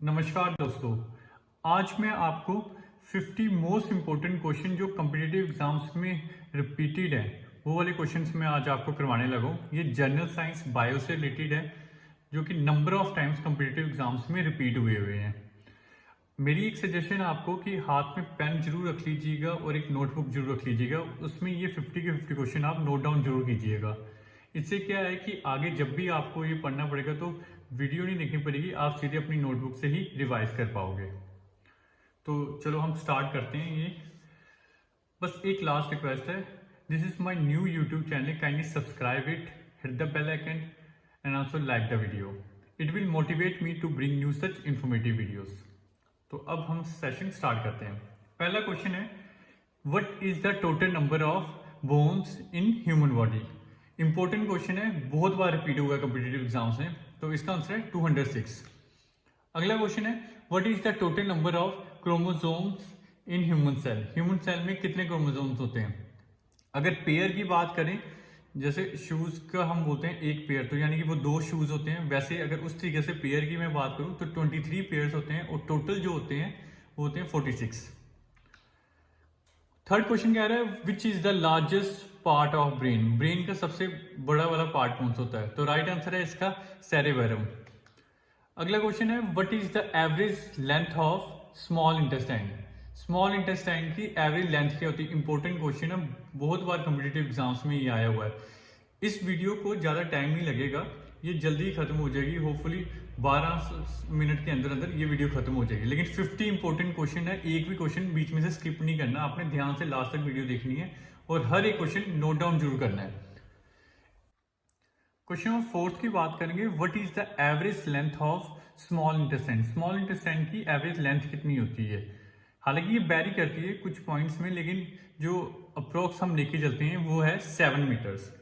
नमस्कार दोस्तों। आज मैं आपको 50 मोस्ट इम्पोर्टेंट क्वेश्चन जो कम्पिटिटिव एग्जाम्स में रिपीटेड है वो वाले क्वेश्चंस मैं आज आपको करवाने लगा हूँ। ये जनरल साइंस बायो से रिलेटेड है जो कि number of times competitive exams में रिपीट हुए हैं। मेरी एक सजेशन है आपको कि हाथ में पेन जरूर रख लीजिएगा और एक नोटबुक जरूर रख लीजिएगा, उसमें ये 50 के 50 क्वेश्चन आप नोट डाउन जरूर कीजिएगा। इससे क्या है कि आगे जब भी आपको ये पढ़ना पड़ेगा तो वीडियो नहीं देखनी पड़ेगी, आप सीधे अपनी नोटबुक से ही रिवाइज कर पाओगे। तो चलो हम स्टार्ट करते हैं। ये बस एक लास्ट रिक्वेस्ट है, this is my new YouTube channel, kindly subscribe it, hit the bell icon and also like the video. It will motivate me to bring new such informative videos. तो अब हम session start करते हैं। पहला question है, what is the total number of bones in human body. Important question है, बहुत बार repeat हुआ है कॉम्पिटिटिव एग्जाम्स में, तो इसका आंसर है 206। अगला क्वेश्चन है, what is the total number of chromosomes in human cell. Human cell में कितने क्रोमोसोम्स होते हैं। अगर पेयर की बात करें, जैसे शूज का हम बोलते हैं एक पेयर, तो यानी कि वो 2 शूज होते हैं, वैसे अगर उस तरीके से पेयर की मैं बात करूं तो 23 पेयर्स होते हैं और टोटल जो होते हैं वो होते हैं 46। थर्ड क्वेश्चन कह रहा है, which is the largest part of brain. Brain का सबसे बड़ा वाला पार्ट कौन सा होता है, तो राइट आंसर है इसका सेरेबेरम। अगला क्वेश्चन है, what is the average length of small intestine. Small intestine की एवरेज लेंथ क्या होती है। इंपॉर्टेंट क्वेश्चन है, बहुत बार कॉम्पिटिटिव एग्जाम्स में ये आया हुआ है। इस वीडियो को ज़्यादा टाइम नहीं लगेगा, ये जल्दी खत्म हो जाएगी, होपफुली 12 मिनट के अंदर अंदर ये वीडियो खत्म हो जाएगी। लेकिन 50 इंपॉर्टेंट क्वेश्चन है, एक भी क्वेश्चन बीच में से स्किप नहीं करना, आपने ध्यान से लास्ट तक वीडियो देखनी है और हर एक क्वेश्चन नोट डाउन जरूर करना है। क्वेश्चन नंबर 4 की बात करेंगे, what is the average length of small intestine. Small intestine की एवरेज लेंथ कितनी होती है। हालांकि ये वेरी करती है कुछ पॉइंट्स में, लेकिन जो अप्रोक्स हम लेके चलते हैं वो है 7 मीटर्स।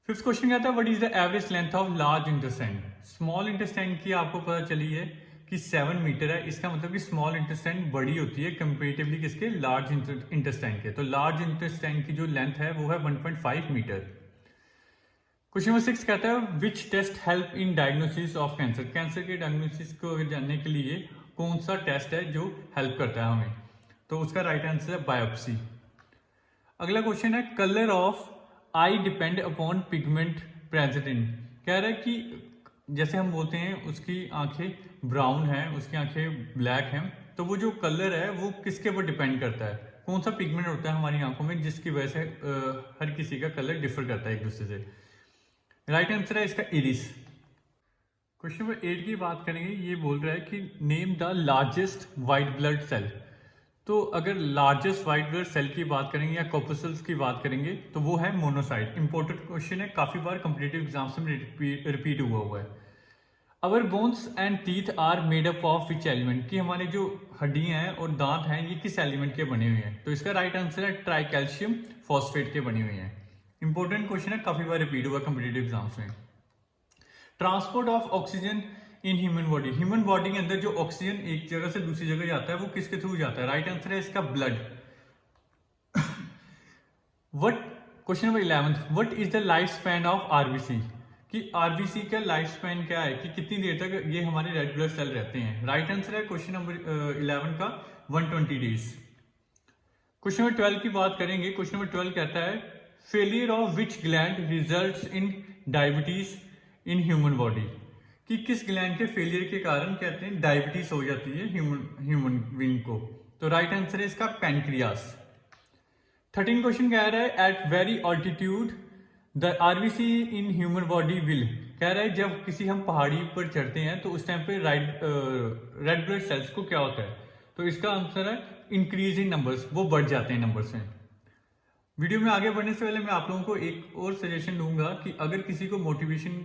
फिफ्थ क्वेश्चन कहता है, what is the average length of large intestine. Small intestine की आपको पता चली है कि 7 मीटर है, इसका मतलब कि स्मॉल इंटेस्टाइन बड़ी होती है कंपेरेटिवली किसके, लार्ज इंटेस्टाइन के। तो लार्ज इंटेस्टाइन की जो लेंथ है वो है 1.5 मीटर। क्वेश्चन नंबर 6 कहता है, which test help in diagnosis of cancer. Cancer के डायग्नोसिस को जानने के लिए कौन सा टेस्ट है जो हेल्प करता है हमें, तो उसका राइट आंसर है बायोप्सी। अगला क्वेश्चन है, colour of I depend upon pigment present in. कह रहा है कि जैसे हम बोलते हैं उसकी आंखें ब्राउन है, उसकी आंखें ब्लैक हैं, तो वो जो कलर है वो किसके ऊपर डिपेंड करता है, कौन सा पिगमेंट होता है हमारी आंखों में जिसकी वजह से हर किसी का कलर डिफर करता है एक दूसरे से। राइट आंसर है इसका इरिस। क्वेश्चन नंबर 8 की बात करेंगे, ये बोल रहा है कि name the largest white blood cell. तो अगर लार्जेस्ट वाइट ब्लड सेल की बात करेंगे या कॉर्पस्कल्स की बात करेंगे तो वो है मोनोसाइट। इंपॉर्टेंट क्वेश्चन है, काफी बार कॉम्पिटिटिव एग्जाम्स में रिपीट हुआ है। Our bones and teeth are made up of which element. कि हमारे जो हड्डियां हैं और दांत हैं ये किस एलिमेंट के बने हुए हैं, तो इसका राइट आंसर है ट्राइकैल्शियम फॉस्फेट के बने हुए हैं। इंपॉर्टेंट क्वेश्चन है, काफी बार रिपीट हुआ कॉम्पिटिटिव एग्जाम्स में। Transport of oxygen in human body. Human body के अंदर जो ऑक्सीजन एक जगह से दूसरी जगह जाता है वो किसके थ्रू जाता है, राइट आंसर है इसका blood. What question number 11, what is the life span of RBC. कि आरबीसी का लाइफ स्पैन क्या है, कि कितनी देर तक ये हमारे रेड ब्लड सेल रहते हैं। राइट आंसर है क्वेश्चन नंबर 11 का 120 डेज। क्वेश्चन नंबर 12 की बात करेंगे। क्वेश्चन नंबर 12 कहता है, failure of which gland results in diabetes in human body. कि किस ग्लैंड के फेलियर के कारण कहते हैं डायबिटीज हो जाती है ह्यूमन बीइंग को, तो राइट आंसर है इसका पैनक्रियास। 13 क्वेश्चन कह रहा है, at very altitude the RBC in human body will. कह रहा है जब किसी हम पहाड़ी पर चढ़ते हैं तो उस टाइम पे रेड ब्लड सेल्स को क्या होता है, तो इसका आंसर है इंक्रीज इन नंबर्स, वो बढ़ जाते हैं नंबर्स में। वीडियो में आगे बढ़ने से पहले मैं आप लोगों को एक और सजेशन दूंगा कि अगर किसी को मोटिवेशन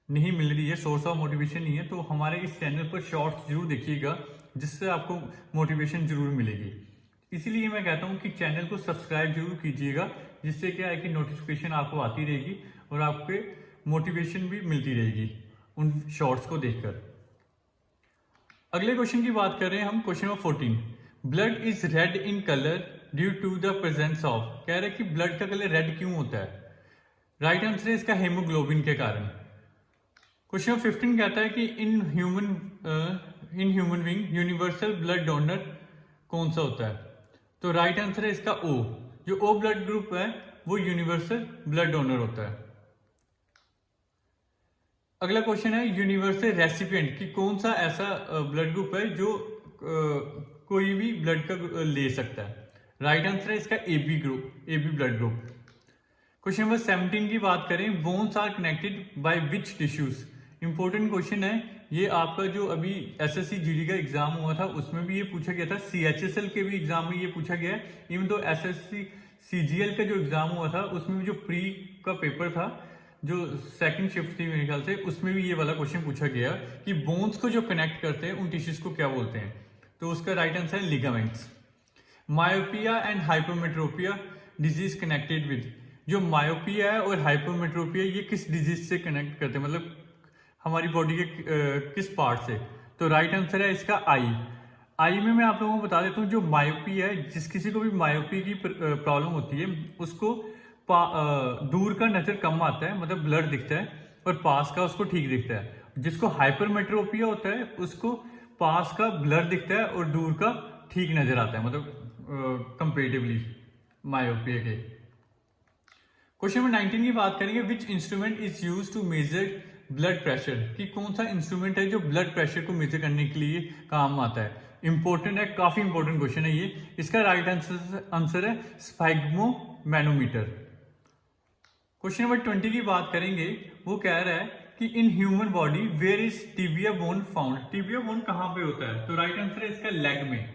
नहीं मिल रही है, सोर्स ऑफ मोटिवेशन नहीं है, तो हमारे इस चैनल पर शॉर्ट्स जरूर देखिएगा जिससे आपको मोटिवेशन जरूर मिलेगी। इसीलिए मैं कहता हूं कि चैनल को सब्सक्राइब जरूर कीजिएगा, जिससे क्या है कि नोटिफिकेशन आपको आती रहेगी और आपको मोटिवेशन भी मिलती रहेगी उन शॉर्ट्स को देखकर। अगले क्वेश्चन की बात कर रहे हैं हम, question number 14, blood is red in colour due to the presence of. कह रहे हैं कि ब्लड का कलर रेड क्यों होता है, राइट आंसर है इसका हेमोग्लोबिन के कारण। क्वेश्चन 15 कहता है कि in human being universal blood donor कौन सा होता है? तो राइट आंसर है इसका ओ। जो ओ ब्लड ग्रुप है वो यूनिवर्सल ब्लड डोनर होता है। अगला क्वेश्चन है यूनिवर्सल रेसिपिएंट कि कौन सा ऐसा ब्लड ग्रुप है जो कोई भी ब्लड का ले सकता है? राइट आंसर है इसका AB group, AB blood group. Question number 17 की बात करें, bones are connected by which tissues? Important question है ये। आपका जो अभी एसएससी जीडी का एग्जाम हुआ था उसमें भी ये पूछा गया था, सीएचएसएल के भी एग्जाम में ये पूछा गया है। इवन तो एसएससी सीजीएल का जो एग्जाम हुआ था उसमें भी जो प्री का पेपर था, जो सेकंड शिफ्ट थी मेरे ख्याल से, उसमें भी ये वाला क्वेश्चन पूछा गया कि बोन्स को जो कनेक्ट करते हैं उन टिश्यूज को क्या बोलते हैं? तो उसका राइट आंसर है ligaments. Myopia and hypermetropia disease connected with? जो मायोपिया है और हाइपोमेट्रोपिया ये किस डिजीज से कनेक्ट करते हैं, मतलब हमारी बॉडी के किस पार्ट से? तो राइट आंसर है इसका आई। आई में मैं आप लोगों को बता देता हूँ, जो मायोपी है, जिस किसी को भी मायोपी की प्रॉब्लम होती है उसको दूर का नजर कम आता है, मतलब ब्लर दिखता है, और पास का उसको ठीक दिखता है। जिसको हाइपरमेट्रोपिया होता है उसको पास का ब्लर दिखता है और दूर का ठीक नजर आता है, मतलब कंपेरेटिवली मायोपिया के। क्वेश्चन नंबर 19 की बात करेंगे, which instrument is use to measure blood pressure? कि कौन सा इंस्ट्रूमेंट है जो ब्लड प्रेशर को मेजर करने के लिए काम आता है? इंपॉर्टेंट है, काफी इंपॉर्टेंट क्वेश्चन है ये। इसका राइट आंसर है स्फैग्मोमैनोमीटर। क्वेश्चन नंबर 20 की बात करेंगे, वो कह रहा है कि in human body where is tibia bone found? Tibia bone कहां पे होता है? तो राइट आंसर है इसका लेग में।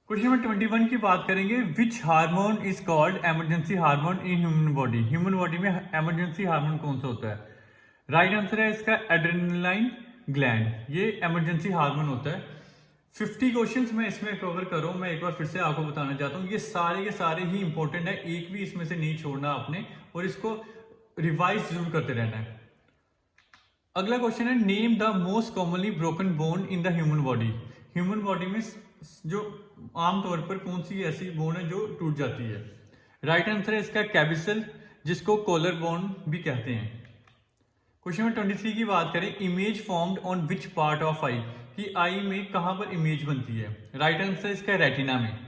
क्वेश्चन नंबर 21 की बात करेंगे, which hormone is called emergency hormone in human body? Human body में इमरजेंसी हार्मोन कौन सा होता है? राइट आंसर है इसका एड्रेनलाइन ग्लैंड, ये इमरजेंसी हार्मोन होता है। 50 क्वेश्चंस मैं इसमें कवर कर रहा हूं। मैं एक बार फिर से आपको बताना चाहता हूं, ये सारे के सारे ही इंपॉर्टेंट है, एक भी इसमें से नहीं छोड़ना आपने, और इसको रिवाइज जरूर करते रहना है। अगला क्वेश्चन है, name the most commonly broken bone in the human body? Human body में जो आमतौर पर कौन सी ऐसी बोन है जो टूट जाती है? राइट आंसर है इसका कैबिसल, जिसको कॉलर बोन भी कहते हैं। क्वेश्चन नंबर 23 की बात करें, image formed on which part of eye? कि आई में कहां पर इमेज बनती है? राइट आंसर इसका रेटिना में।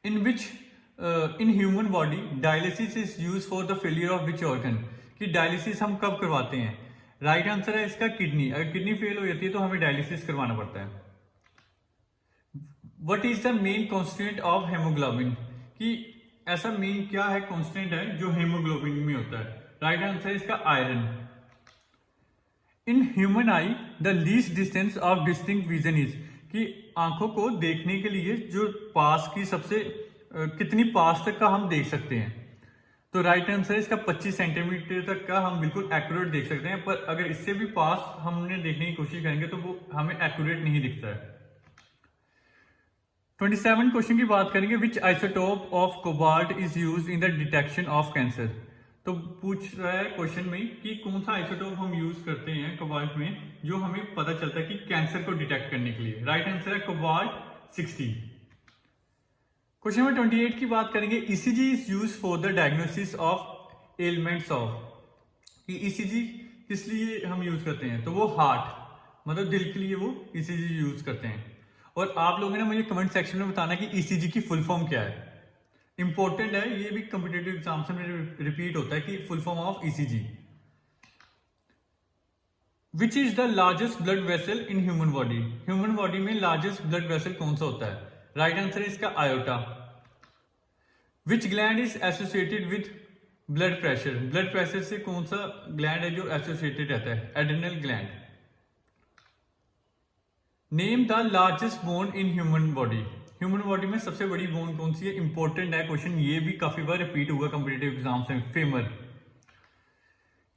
इन human body dialysis is use for the failure of which organ? कि डायलिसिस हम कब करवाते हैं? राइट आंसर है इसका किडनी। अगर किडनी फेल हो जाती है तो हमें डायलिसिस करवाना पड़ता है। What is the main constant of haemoglobin? कि ऐसा मेन क्या है, कॉन्स्टेंट है जो हेमोग्लोबिन में होता है? राइट आंसर इसका iron. In human I the least distance of distinct vision is? कि आंखों को देखने के लिए जो पास की सबसे कितनी पास तक का हम देख सकते हैं? तो राइट आंसर इसका 25 सेंटीमीटर तक का हम बिल्कुल एक्यूरेट देख सकते हैं, पर अगर इससे भी पास हमने देखने की कोशिश करेंगे तो वो हमें एक्यूरेट नहीं दिखता है। 27 क्वेश्चन की बात करेंगे, which isotope of cobalt is use in the detection of cancer? तो पूछ रहा है क्वेश्चन में कि कौन सा आइसोटोप हम यूज करते हैं कोबाल्ट में जो हमें पता चलता है कि कैंसर को डिटेक्ट करने के लिए? राइट आंसर है कोबाल्ट 60। क्वेश्चन नंबर 28 की बात करेंगे, ECG is use for the diagnosis of elements of? कि ईसीजी किस लिए हम यूज करते हैं? तो वो हार्ट, मतलब दिल के लिए वो ईसीजी यूज करते हैं। और आप लोगों ने मुझे कमेंट सेक्शन में बताना कि ईसीजी की फुल फॉर्म क्या है। इंपॉर्टेंट है, ये भी कॉम्पिटिटिव एग्जाम से मेरे रिपीट होता है कि full form of ECG. Which is the largest blood vessel in human body? Human body में लार्जेस्ट ब्लड वेसल कौन सा होता है? राइट आंसर है इसका iota. Which gland is associated with blood pressure? Blood pressure से कौन सा ग्लैंड है जो एसोसिएटेड रहता है? Adrenal gland. Name the largest bone in human body? Human body में सबसे बड़ी बोन कौन सी है? इंपॉर्टेंट है क्वेश्चन, ये भी काफी बार रिपीट हुआ कॉम्पिटिटिव एग्जाम से। Femur.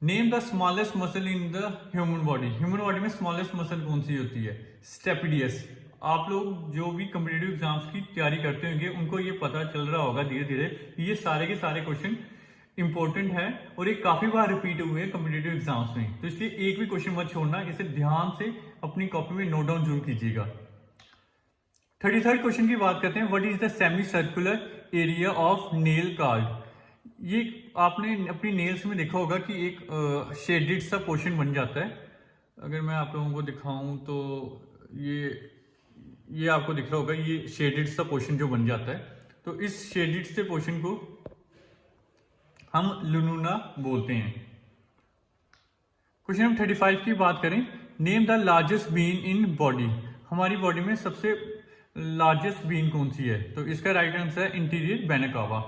Name the smallest muscle in the human body? Human body में स्मॉलेस्ट मसल कौन सी होती है? स्टेपिडियस। आप लोग जो भी कॉम्पिटिटिव एग्जाम्स की तैयारी करते होंगे उनको ये पता चल रहा होगा धीरे धीरे, ये सारे के सारे क्वेश्चन इंपॉर्टेंट है और ये काफी बार रिपीट हुए हैं कॉम्पिटिटिव एग्जाम्स में। तो इसलिए एक भी क्वेश्चन मत छोड़ना, इसे ध्यान से अपनी कॉपी में नोट डाउन जरूर कीजिएगा। 33rd क्वेश्चन की बात करते हैं, what is the semi circular area of nail card? ये आपने अपनी नेल्स में देखा होगा कि एक शेडेड सा पोर्शन बन जाता है। अगर मैं आप लोगों को दिखाऊं तो ये आपको दिख रहा होगा, ये शेडेड सा पोर्शन जो बन जाता है, तो इस शेडेड से पोर्शन को हम लुनुना बोलते हैं। क्वेश्चन नंबर 35 की बात करें, name the largest vein in body. हमारी बॉडी में सबसे लार्जेस्ट बीन कौन सी है? तो इसका राइट आंसर है interior vena cava.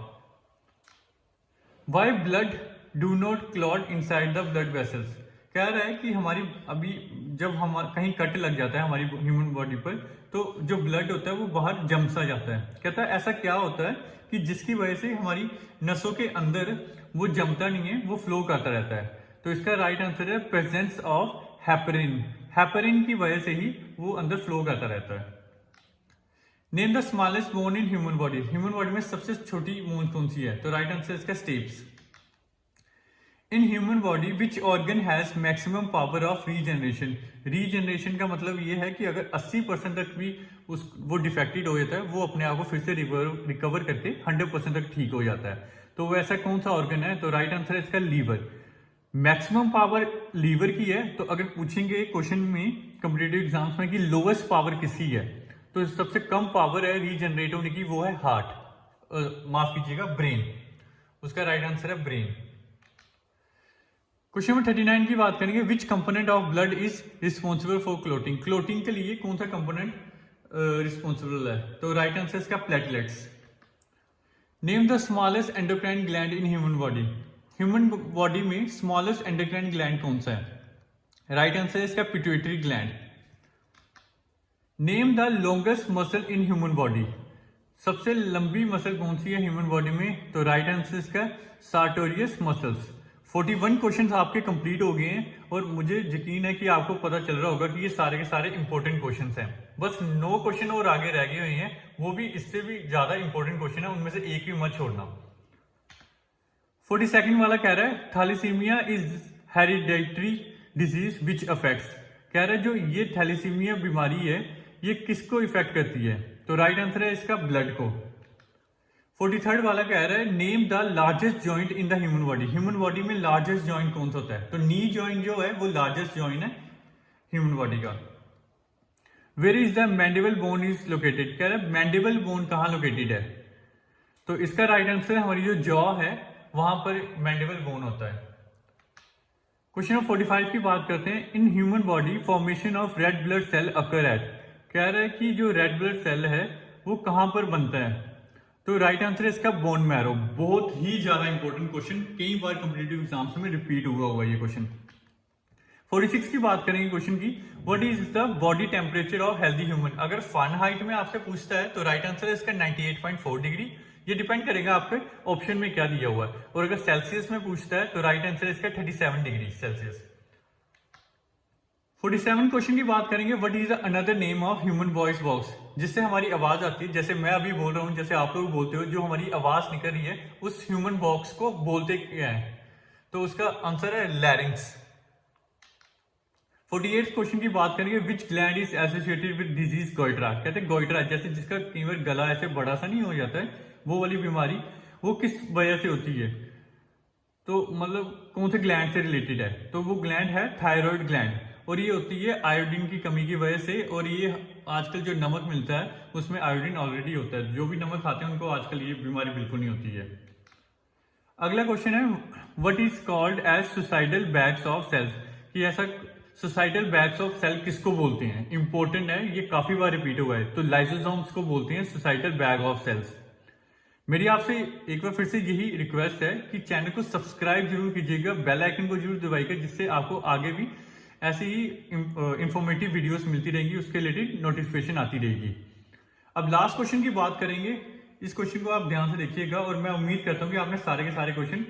Why blood do not clot inside the blood vessels. कह रहा है कि हमारी अभी जब हम कहीं कट लग जाता है हमारी ह्यूमन बॉडी पर, तो जो ब्लड होता है वो बाहर जम सा जाता है। कहता है ऐसा क्या होता है कि जिसकी वजह से हमारी नसों के अंदर वो जमता नहीं है, वो फ्लो करता रहता है। तो इसका राइट आंसर है प्रेजेंस ऑफ हेपरिन। हेपरिन की वजह से ही वो अंदर फ्लो करता रहता है। Name the smallest bone in human body. Human body में सबसे छोटी बोन कौन सी है? तो राइट आंसर इसका steps. In human body which organ has maximum power of regeneration. Regeneration का मतलब ये है कि अगर 80% तक भी वो डिफेक्टेड हो जाता है, वो अपने आप को फिर से रिकवर करके 100% तक ठीक हो जाता है। तो वो ऐसा कौन सा ऑर्गन है? तो राइट आंसर है इसका लीवर। मैक्सिमम पावर लीवर की है, तो अगर पूछेंगे क्वेश्चन में कॉम्पिटिटिव एग्जाम्स में कि लोवेस्ट पावर किसकी है, तो सबसे कम पावर है रीजनरेट होने की, वो है हार्ट, माफ कीजिएगा ब्रेन। उसका राइट आंसर है ब्रेन। क्वेश्चन नंबर 39 की बात करेंगे, विच component of blood is responsible for clotting. Clotting के लिए कौन सा कंपोनेंट रिस्पॉन्सिबल है? तो राइट आंसर इसका platelets. Name the smallest endocrine gland in human body. Human body में स्मॉलेस्ट एंडोक्राइन ग्लैंड कौन सा है? राइट आंसर है इसका pituitary gland. Name the longest muscle in human body. सबसे लंबी मसल कौन सी है ह्यूमन बॉडी में? तो राइट आंसर इसका सार्टोरियस मसल्स। 41 क्वेश्चंस आपके कंप्लीट हो गए हैं और मुझे यकीन है कि आपको पता चल रहा होगा कि ये सारे के सारे इंपॉर्टेंट क्वेश्चंस हैं। बस 9 क्वेश्चन और आगे रह गए हुए हैं, वो भी इससे भी ज्यादा इंपॉर्टेंट क्वेश्चन है, उनमें से एक भी मत छोड़ना। 42 वाला कह रहा है thalassemia is hereditary disease which affects. कह रहा है जो ये थैलेसीमिया बीमारी है ये किसको इफेक्ट करती है? तो राइट आंसर है इसका ब्लड को। 43 वाला कह रहा है name the largest joint in the human body. Human body में लार्जेस्ट जॉइंट कौन सा होता है? तो नी जॉइंट जो है वो लार्जेस्ट जॉइंट है ह्यूमन बॉडी का। Where is the mandible bone is located. कह रहा है मैंडिबल बोन कहाँ लोकेटेड है? तो इसका राइट आंसर हमारी जो जॉ है वहां पर मैंडिबल बोन होता है। क्वेश्चन नंबर 45 की बात करते हैं, in human body formation of red blood cell occur at. कह रहा है कि जो रेड ब्लड सेल है वो कहां पर बनता है? तो राइट आंसर है इसका बोन मैरो। बहुत ही ज्यादा इंपॉर्टेंट क्वेश्चन, कई बार कॉम्पिटिटिव एग्जाम्स में रिपीट हुआ होगा ये क्वेश्चन। 46 की बात करेंगे क्वेश्चन की, what is the body temperature of healthy human. अगर फ़ारेनहाइट में आपसे पूछता है तो राइट आंसर है इसका 98.4 डिग्री। ये डिपेंड करेगा आपके ऑप्शन में क्या दिया हुआ है। और अगर सेल्सियस में पूछता है तो राइट आंसर है इसका 37 डिग्री सेल्सियस। 47 क्वेश्चन की बात करेंगे, what is the another name of human voice box. जिससे हमारी आवाज आती है, जैसे मैं अभी बोल रहा हूं, जैसे आप लोग बोलते हो, जो हमारी आवाज निकल रही है उस ह्यूमन बॉक्स को बोलते क्या है? तो उसका आंसर है लैरिंक्स। 48 क्वेश्चन की बात करेंगे, which gland is associated with disease goitre. कहते हैं गोइट्रा, जैसे जिसका कई बार गला ऐसे बड़ा सा नहीं हो जाता है, वो वाली बीमारी वो किस वजह से होती है? तो मतलब कौन से ग्लैंड से रिलेटेड है? तो वो ग्लैंड है थायराइड ग्लैंड, और ये होती है आयोडीन की कमी की वजह से। और ये आजकल जो नमक मिलता है उसमें आयोडीन ऑलरेडी होता है, जो भी नमक खाते हैं उनको आजकल ये बीमारी बिल्कुल नहीं होती है। अगला क्वेश्चन है, what is called as suicidal bags of cells. कि ऐसा सुसाइडल बैग्स ऑफ सेल किसको बोलते हैं? इंपॉर्टेंट है, ये काफी बार रिपीट हुआ है। तो लाइसोसोम्स को बोलते हैं सुसाइडल बैग ऑफ सेल्स। मेरी आपसे एक बार फिर से यही रिक्वेस्ट है कि चैनल को सब्सक्राइब जरूर कीजिएगा, बेल आइकन को जरूर दबाइएगा, जिससे आपको आगे भी ऐसे ही इंफॉर्मेटिव वीडियोस मिलती रहेंगी, उसके रिलेटेड नोटिफिकेशन आती रहेगी। अब लास्ट क्वेश्चन की बात करेंगे। इस क्वेश्चन को आप ध्यान से देखिएगा और मैं उम्मीद करता हूं कि आपने सारे के सारे क्वेश्चन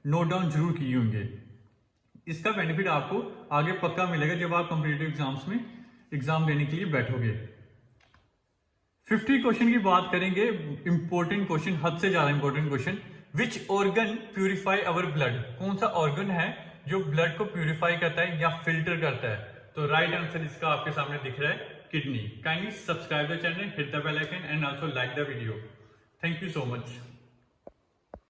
नोट डाउन जरूर किए होंगे। इसका बेनिफिट आपको आगे पक्का मिलेगा जब आप कॉम्पिटिटिव एग्जाम्स में एग्जाम देने के लिए बैठोगे। 50 क्वेश्चन की बात करेंगे, इंपॉर्टेंट क्वेश्चन, हद से ज्यादा important question. Which organ purify our blood. कौन सा ऑर्गन है जो ब्लड को प्यूरिफाई करता है या फिल्टर करता है? तो राइट आंसर इसका आपके सामने दिख रहा है, kidney. Kindly subscribe the channel, hit the bell icon and also like the video. Thank you so much.